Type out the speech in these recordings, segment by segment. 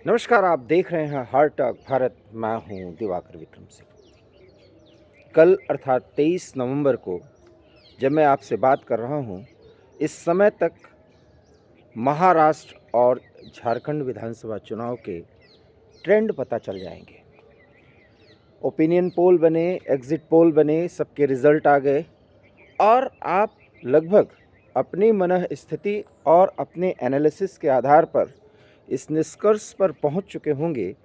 नमस्कार, आप देख रहे हैं हार्ट टॉक भारत। मैं हूं दिवाकर विक्रम सिंह। कल अर्थात 23 नवंबर को जब मैं आपसे बात कर रहा हूं, इस समय तक महाराष्ट्र और झारखंड विधानसभा चुनाव के ट्रेंड पता चल जाएंगे। ओपिनियन पोल बने, एग्जिट पोल बने, सबके रिजल्ट आ गए और आप लगभग अपनी मनः स्थिति और अपने एनालिसिस के आधार पर इस निष्कर्ष पर पहुंच चुके होंगे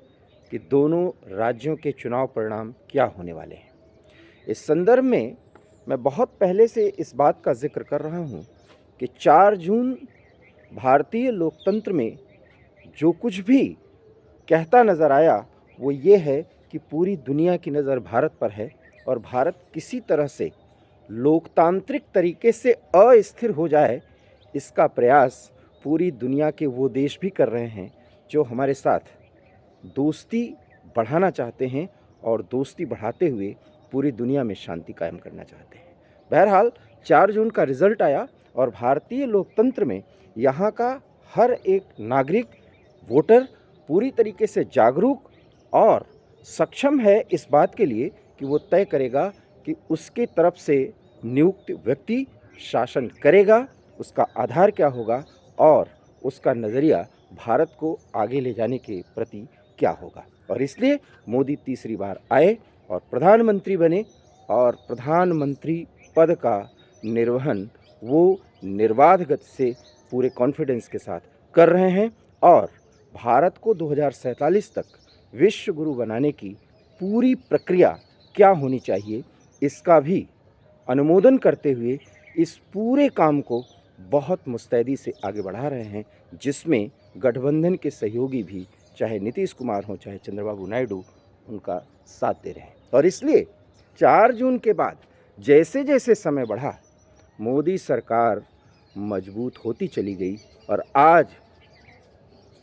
कि दोनों राज्यों के चुनाव परिणाम क्या होने वाले हैं। इस संदर्भ में मैं बहुत पहले से इस बात का जिक्र कर रहा हूं कि 4 जून भारतीय लोकतंत्र में जो कुछ भी कहता नज़र आया वो ये है कि पूरी दुनिया की नज़र भारत पर है और भारत किसी तरह से लोकतांत्रिक तरीके से अस्थिर हो जाए, इसका प्रयास पूरी दुनिया के वो देश भी कर रहे हैं जो हमारे साथ दोस्ती बढ़ाना चाहते हैं और दोस्ती बढ़ाते हुए पूरी दुनिया में शांति कायम करना चाहते हैं। बहरहाल 4 जून का रिज़ल्ट आया और भारतीय लोकतंत्र में यहाँ का हर एक नागरिक वोटर पूरी तरीके से जागरूक और सक्षम है इस बात के लिए कि वो तय करेगा कि उसके तरफ से नियुक्त व्यक्ति शासन करेगा, उसका आधार क्या होगा और उसका नज़रिया भारत को आगे ले जाने के प्रति क्या होगा। और इसलिए मोदी तीसरी बार आए और प्रधानमंत्री बने और प्रधानमंत्री पद का निर्वहन वो निर्बाध गति से पूरे कॉन्फिडेंस के साथ कर रहे हैं और भारत को 2047 तक विश्व गुरु बनाने की पूरी प्रक्रिया क्या होनी चाहिए इसका भी अनुमोदन करते हुए इस पूरे काम को बहुत मुस्तैदी से आगे बढ़ा रहे हैं, जिसमें गठबंधन के सहयोगी भी चाहे नीतीश कुमार हो चाहे चंद्रबाबू नायडू उनका साथ दे रहे हैं। और इसलिए 4 जून के बाद जैसे जैसे समय बढ़ा मोदी सरकार मजबूत होती चली गई और आज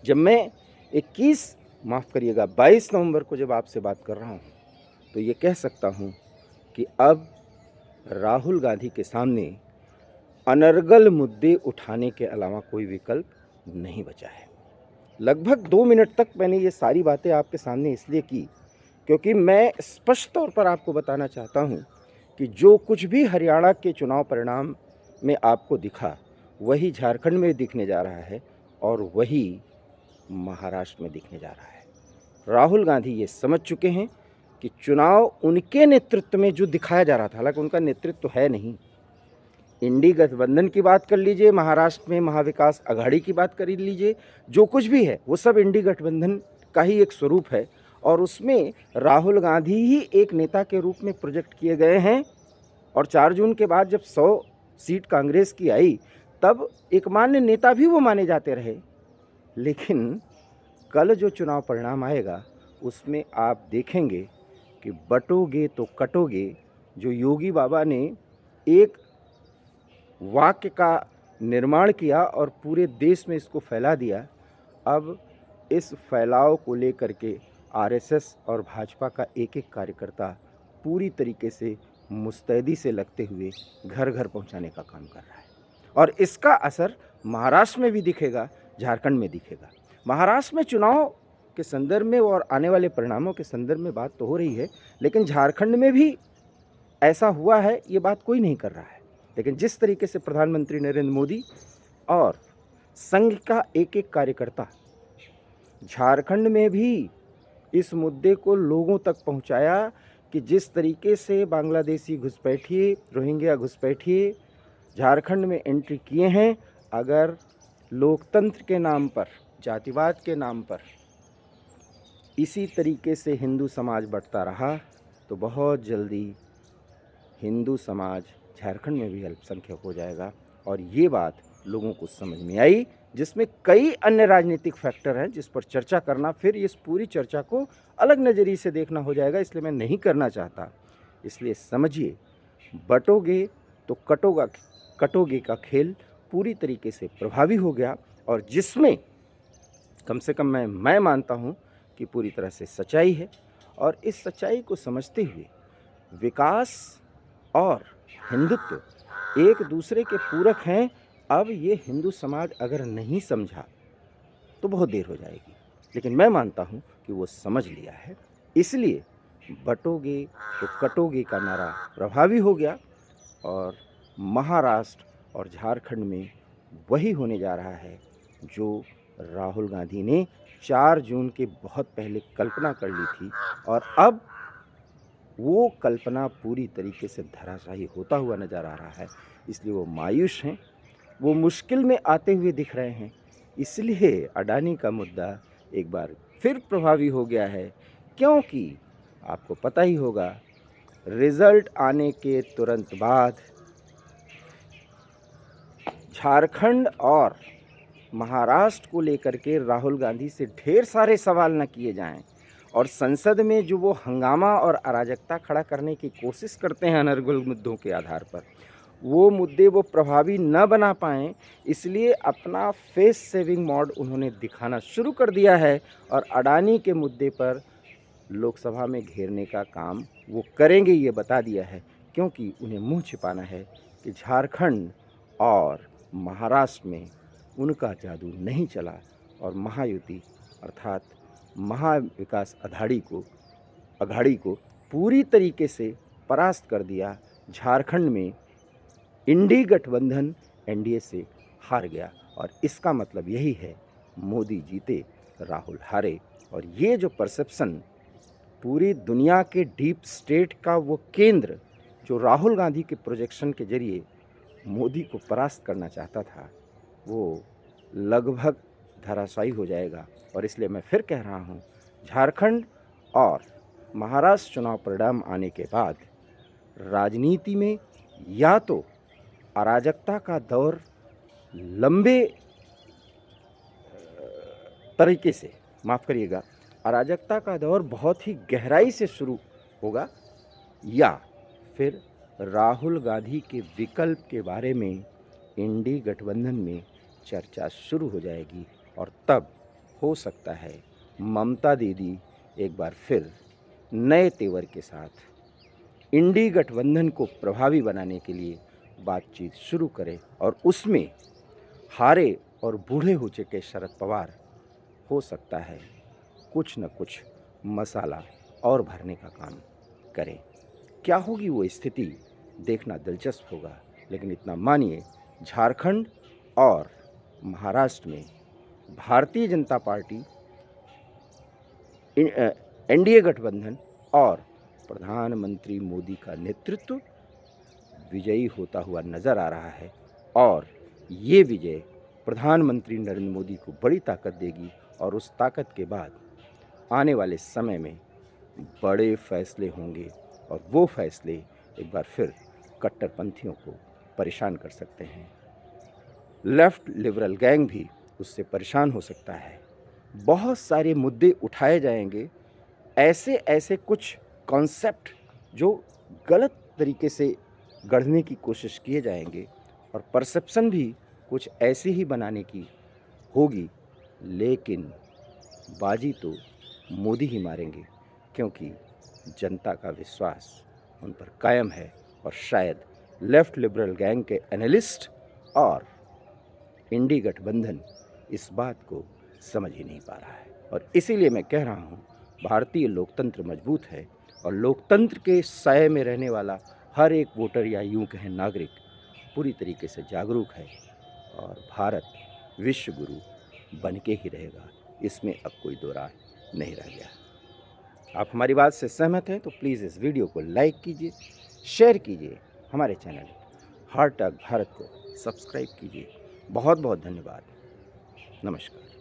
जब मैं 22 नवंबर को जब आपसे बात कर रहा हूँ तो ये कह सकता हूँ कि अब राहुल गांधी के सामने अनर्गल मुद्दे उठाने के अलावा कोई विकल्प नहीं बचा है। लगभग 2 मिनट तक मैंने ये सारी बातें आपके सामने इसलिए की क्योंकि मैं स्पष्ट तौर पर आपको बताना चाहता हूँ कि जो कुछ भी हरियाणा के चुनाव परिणाम में आपको दिखा वही झारखंड में दिखने जा रहा है और वही महाराष्ट्र में दिखने जा रहा है। राहुल गांधी ये समझ चुके हैं कि चुनाव उनके नेतृत्व में जो दिखाया जा रहा था, हालांकि उनका नेतृत्व है नहीं, इंडी गठबंधन की बात कर लीजिए, महाराष्ट्र में महाविकास अघाड़ी की बात कर लीजिए, जो कुछ भी है वो सब इंडी गठबंधन का ही एक स्वरूप है और उसमें राहुल गांधी ही एक नेता के रूप में प्रोजेक्ट किए गए हैं। और 4 जून के बाद जब 100 सीट कांग्रेस की आई तब एक मान्य नेता भी वो माने जाते रहे। लेकिन कल जो चुनाव परिणाम आएगा उसमें आप देखेंगे कि बटोगे तो कटोगे, जो योगी बाबा ने एक वाक्य का निर्माण किया और पूरे देश में इसको फैला दिया, अब इस फैलाव को लेकर के आरएसएस और भाजपा का एक एक कार्यकर्ता पूरी तरीके से मुस्तैदी से लगते हुए घर घर पहुंचाने का काम कर रहा है और इसका असर महाराष्ट्र में भी दिखेगा, झारखंड में दिखेगा। महाराष्ट्र में चुनाव के संदर्भ में और आने वाले परिणामों के संदर्भ में बात तो हो रही है, लेकिन झारखंड में भी ऐसा हुआ है ये बात कोई नहीं कर रहा है। लेकिन जिस तरीके से प्रधानमंत्री नरेंद्र मोदी और संघ का एक एक कार्यकर्ता झारखंड में भी इस मुद्दे को लोगों तक पहुंचाया कि जिस तरीके से बांग्लादेशी घुसपैठिए, रोहिंग्या घुसपैठिए झारखंड में एंट्री किए हैं, अगर लोकतंत्र के नाम पर, जातिवाद के नाम पर इसी तरीके से हिंदू समाज बढ़ता रहा तो बहुत जल्दी हिंदू समाज झारखंड में भी अल्पसंख्यक हो जाएगा। और ये बात लोगों को समझ में आई, जिसमें कई अन्य राजनीतिक फैक्टर हैं जिस पर चर्चा करना फिर इस पूरी चर्चा को अलग नज़रिए से देखना हो जाएगा, इसलिए मैं नहीं करना चाहता। इसलिए समझिए, बटोगे तो कटोगे का खेल पूरी तरीके से प्रभावी हो गया और जिसमें कम से कम मैं मानता हूँ कि पूरी तरह से सच्चाई है। और इस सच्चाई को समझते हुए विकास और हिंदुत्व एक दूसरे के पूरक हैं। अब ये हिंदू समाज अगर नहीं समझा तो बहुत देर हो जाएगी। लेकिन मैं मानता हूँ कि वो समझ लिया है। इसलिए बटोगे तो कटोगे का नारा प्रभावी हो गया और महाराष्ट्र और झारखंड में वही होने जा रहा है जो राहुल गांधी ने 4 जून के बहुत पहले कल्पना कर ली थी और अब वो कल्पना पूरी तरीके से धराशायी होता हुआ नज़र आ रहा है। इसलिए वो मायूस हैं, वो मुश्किल में आते हुए दिख रहे हैं। इसलिए अडानी का मुद्दा एक बार फिर प्रभावी हो गया है, क्योंकि आपको पता ही होगा रिज़ल्ट आने के तुरंत बाद झारखंड और महाराष्ट्र को लेकर के राहुल गांधी से ढेर सारे सवाल न किए जाएं और संसद में जो वो हंगामा और अराजकता खड़ा करने की कोशिश करते हैं अनर्गल मुद्दों के आधार पर, वो मुद्दे वो प्रभावी न बना पाएँ, इसलिए अपना फेस सेविंग मोड उन्होंने दिखाना शुरू कर दिया है और अडानी के मुद्दे पर लोकसभा में घेरने का काम वो करेंगे, ये बता दिया है। क्योंकि उन्हें मुँह छिपाना है कि झारखंड और महाराष्ट्र में उनका जादू नहीं चला और महायुति अर्थात महाविकास अघाड़ी को पूरी तरीके से परास्त कर दिया। झारखंड में इंडी गठबंधन एनडीए से हार गया और इसका मतलब यही है, मोदी जीते राहुल हारे। और ये जो परसेप्शन पूरी दुनिया के डीप स्टेट का वो केंद्र जो राहुल गांधी के प्रोजेक्शन के जरिए मोदी को परास्त करना चाहता था, वो लगभग धराशायी हो जाएगा। और इसलिए मैं फिर कह रहा हूँ, झारखंड और महाराष्ट्र चुनाव परिणाम आने के बाद राजनीति में या तो अराजकता का दौर लंबे तरीके से, माफ़ करिएगा, अराजकता का दौर बहुत ही गहराई से शुरू होगा, या फिर राहुल गांधी के विकल्प के बारे में इंडी गठबंधन में चर्चा शुरू हो जाएगी और तब हो सकता है ममता दीदी एक बार फिर नए तेवर के साथ इंडी गठबंधन को प्रभावी बनाने के लिए बातचीत शुरू करें और उसमें हारे और बूढ़े हो चुके शरद पवार हो सकता है कुछ न कुछ मसाला और भरने का काम करें। क्या होगी वो स्थिति देखना दिलचस्प होगा, लेकिन इतना मानिए, झारखंड और महाराष्ट्र में भारतीय जनता पार्टी, एनडीए गठबंधन और प्रधानमंत्री मोदी का नेतृत्व विजयी होता हुआ नज़र आ रहा है और ये विजय प्रधानमंत्री नरेंद्र मोदी को बड़ी ताकत देगी और उस ताकत के बाद आने वाले समय में बड़े फैसले होंगे और वो फैसले एक बार फिर कट्टरपंथियों को परेशान कर सकते हैं। लेफ़्ट लिबरल गैंग भी उससे परेशान हो सकता है। बहुत सारे मुद्दे उठाए जाएंगे, ऐसे कुछ कॉन्सेप्ट जो गलत तरीके से गढ़ने की कोशिश किए जाएंगे और परसेप्शन भी कुछ ऐसी ही बनाने की होगी, लेकिन बाजी तो मोदी ही मारेंगे, क्योंकि जनता का विश्वास उन पर कायम है और शायद लेफ़्ट लिबरल गैंग के एनालिस्ट और इंडी गठबंधन इस बात को समझ ही नहीं पा रहा है। और इसीलिए मैं कह रहा हूँ, भारतीय लोकतंत्र मजबूत है और लोकतंत्र के साये में रहने वाला हर एक वोटर या यूं कहें नागरिक पूरी तरीके से जागरूक है और भारत विश्व गुरु बन के ही रहेगा, इसमें अब कोई दो राय नहीं रह गया। आप हमारी बात से सहमत हैं तो प्लीज़ इस वीडियो को लाइक कीजिए, शेयर कीजिए, हमारे चैनल हार्ट टॉक भारत को सब्सक्राइब कीजिए। बहुत बहुत धन्यवाद। नमस्कार।